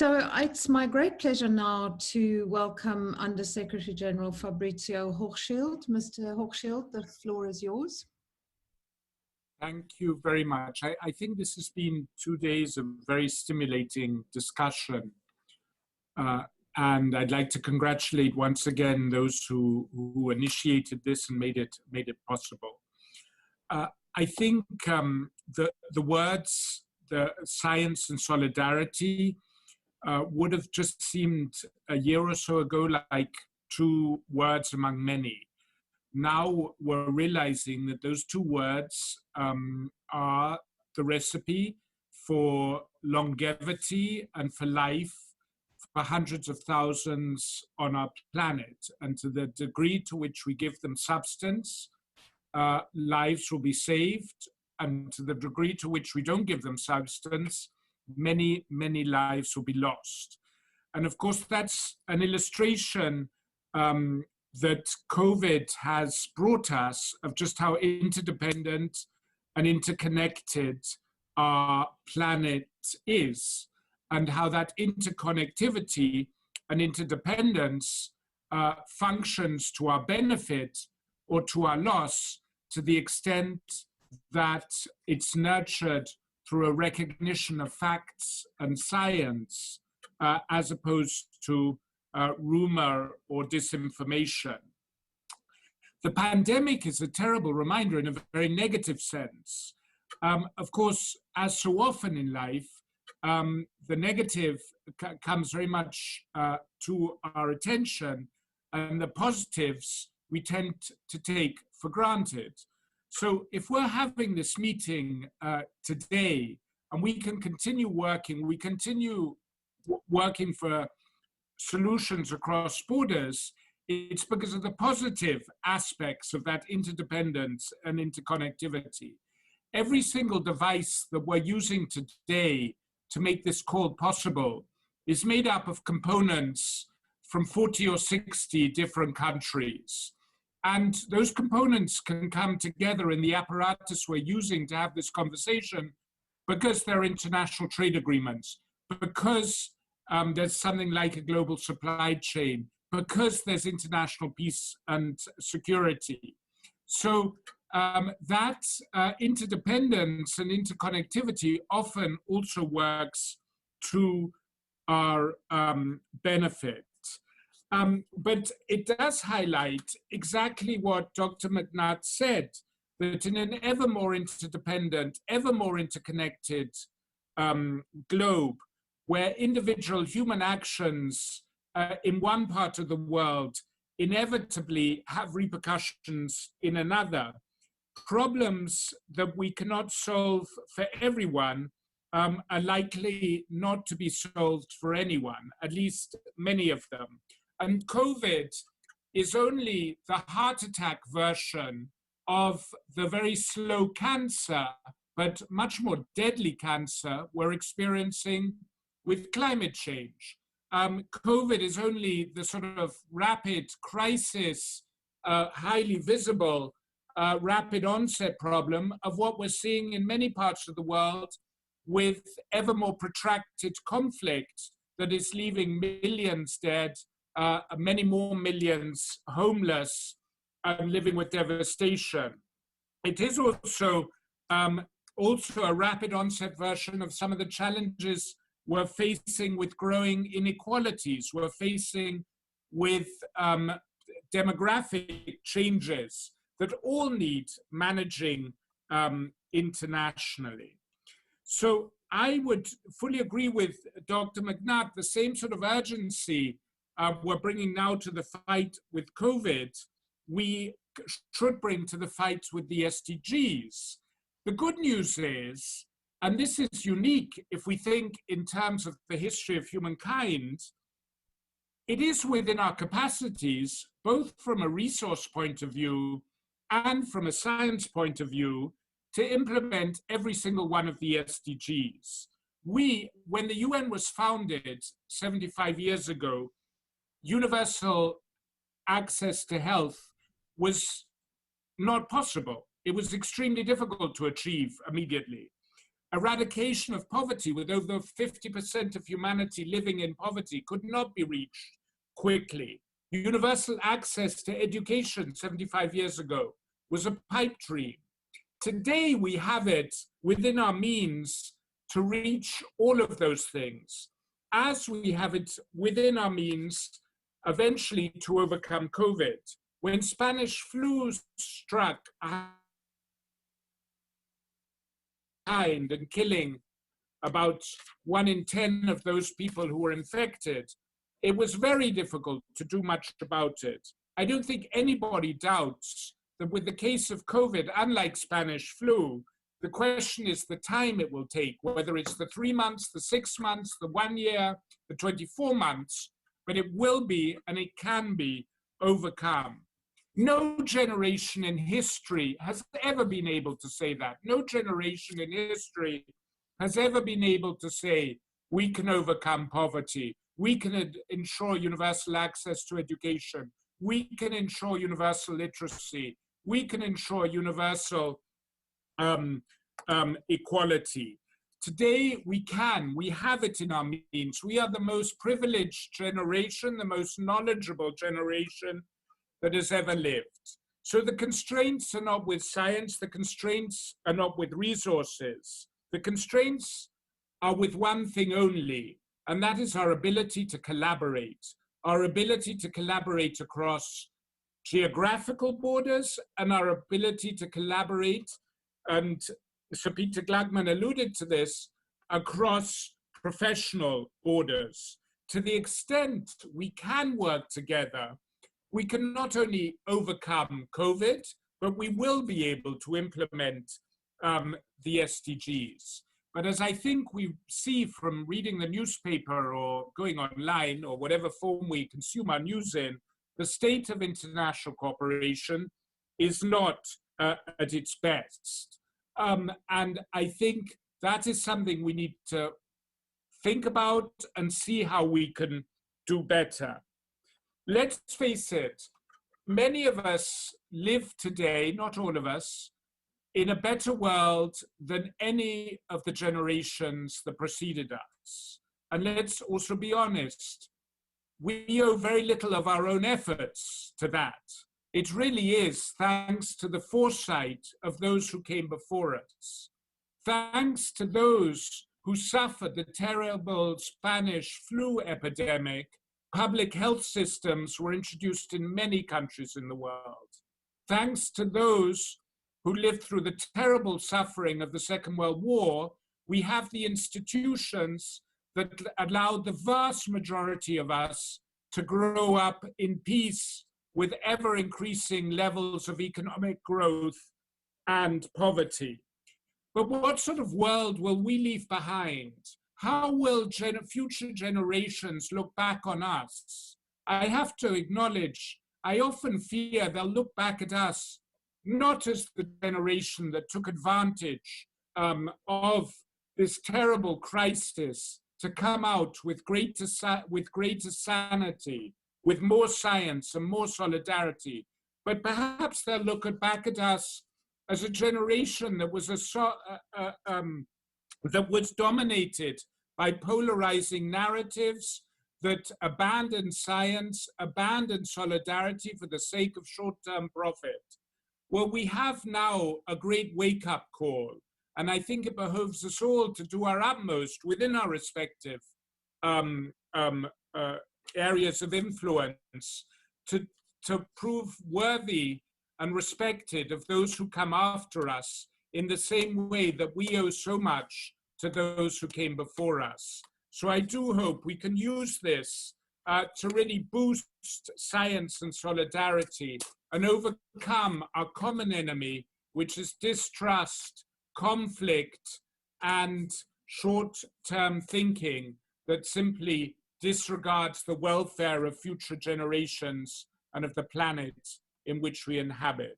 So it's my great pleasure now to welcome Under Secretary General Fabrizio Hochschild. Mr. Hochschild, the floor is yours. Thank you very much. I think this has been 2 days of very stimulating discussion. And I'd like to congratulate once again those who initiated this and made it possible. I think the words, the science and solidarity, would have just seemed a year or so ago like two words among many. Now we're realizing that those two words are the recipe for longevity and for life for hundreds of thousands on our planet. And to the degree to which we give them substance, lives will be saved. And to the degree to which we don't give them substance, many, many lives will be lost. And of course, that's an illustration that COVID has brought us of just how interdependent and interconnected our planet is, and how that interconnectivity and interdependence functions to our benefit or to our loss, to the extent that it's nurtured through a recognition of facts and science, as opposed to rumor or disinformation. The pandemic is a terrible reminder in a very negative sense. Of course, as so often in life, the negative comes very much to our attention, and the positives we tend to take for granted. So if we're having this meeting today, and we can continue working for solutions across borders, it's because of the positive aspects of that interdependence and interconnectivity. Every single device that we're using today to make this call possible is made up of components from 40 or 60 different countries. And those components can come together in the apparatus we're using to have this conversation because there are international trade agreements, because there's something like a global supply chain, because there's international peace and security. So that interdependence and interconnectivity often also works to our benefit. But it does highlight exactly what Dr. McNutt said, that in an ever more interdependent, ever more interconnected globe, where individual human actions in one part of the world inevitably have repercussions in another, problems that we cannot solve for everyone are likely not to be solved for anyone, at least many of them. And COVID is only the heart attack version of the very slow cancer, but much more deadly cancer we're experiencing with climate change. COVID is only the sort of rapid crisis, highly visible, rapid onset problem of what we're seeing in many parts of the world with ever more protracted conflict that is leaving millions dead, many more millions homeless and living with devastation. It is also a rapid onset version of some of the challenges we're facing with growing inequalities, we're facing with demographic changes that all need managing internationally. So I would fully agree with Dr. McNutt, the same sort of urgency we're bringing now to the fight with COVID, we should bring to the fight with the SDGs. The good news is, and this is unique if we think in terms of the history of humankind, it is within our capacities, both from a resource point of view and from a science point of view, to implement every single one of the SDGs. When the UN was founded 75 years ago, universal access to health was not possible. It was extremely difficult to achieve immediately. eradication of poverty, with over 50% of humanity living in poverty, could not be reached quickly. Universal access to education 75 years ago was a pipe dream. Today, we have it within our means to reach all of those things, as we have it within our means eventually to overcome COVID. When Spanish flu struck and killing about 1 in 10 of those people who were infected, it was very difficult to do much about it. I don't think anybody doubts that with the case of COVID, unlike Spanish flu, the question is the time it will take, whether it's the 3 months, the 6 months, the 1 year, the 24 months, but it will be and it can be overcome. No generation in history has ever been able to say that. No generation in history has ever been able to say, we can overcome poverty, we can ensure universal access to education, we can ensure universal literacy, we can ensure universal equality. Today we have it in our means. We are the most privileged generation, the most knowledgeable generation that has ever lived. So the constraints are not with science, the constraints are not with resources. The constraints are with one thing only, and that is our ability to collaborate. Our ability to collaborate across geographical borders and our ability to collaborate, and Sir Peter Gluckman alluded to this, across professional borders. To the extent we can work together, we can not only overcome COVID, but we will be able to implement the SDGs. But as I think we see from reading the newspaper or going online or whatever form we consume our news in, the state of international cooperation is not at its best. And I think that is something we need to think about and see how we can do better. Let's face it, many of us live today, not all of us, in a better world than any of the generations that preceded us. And let's also be honest, we owe very little of our own efforts to that. It really is thanks to the foresight of those who came before us. Thanks to those who suffered the terrible Spanish flu epidemic, public health systems were introduced in many countries in the world. Thanks to those who lived through the terrible suffering of the Second World War, we have the institutions that allowed the vast majority of us to grow up in peace with ever-increasing levels of economic growth and poverty. But what sort of world will we leave behind? How will future generations look back on us? I have to acknowledge, I often fear they'll look back at us not as the generation that took advantage of this terrible crisis to come out with greater sanity, with more science and more solidarity, but perhaps they'll look back at us as a generation that was dominated by polarizing narratives that abandoned science, abandoned solidarity for the sake of short-term profit. Well, we have now a great wake-up call, and I think it behoves us all to do our utmost within our respective areas of influence to prove worthy and respected of those who come after us in the same way that we owe so much to those who came before us. So I do hope we can use this to really boost science and solidarity and overcome our common enemy, which is distrust, conflict, and short-term thinking that simply disregards the welfare of future generations and of the planet in which we inhabit.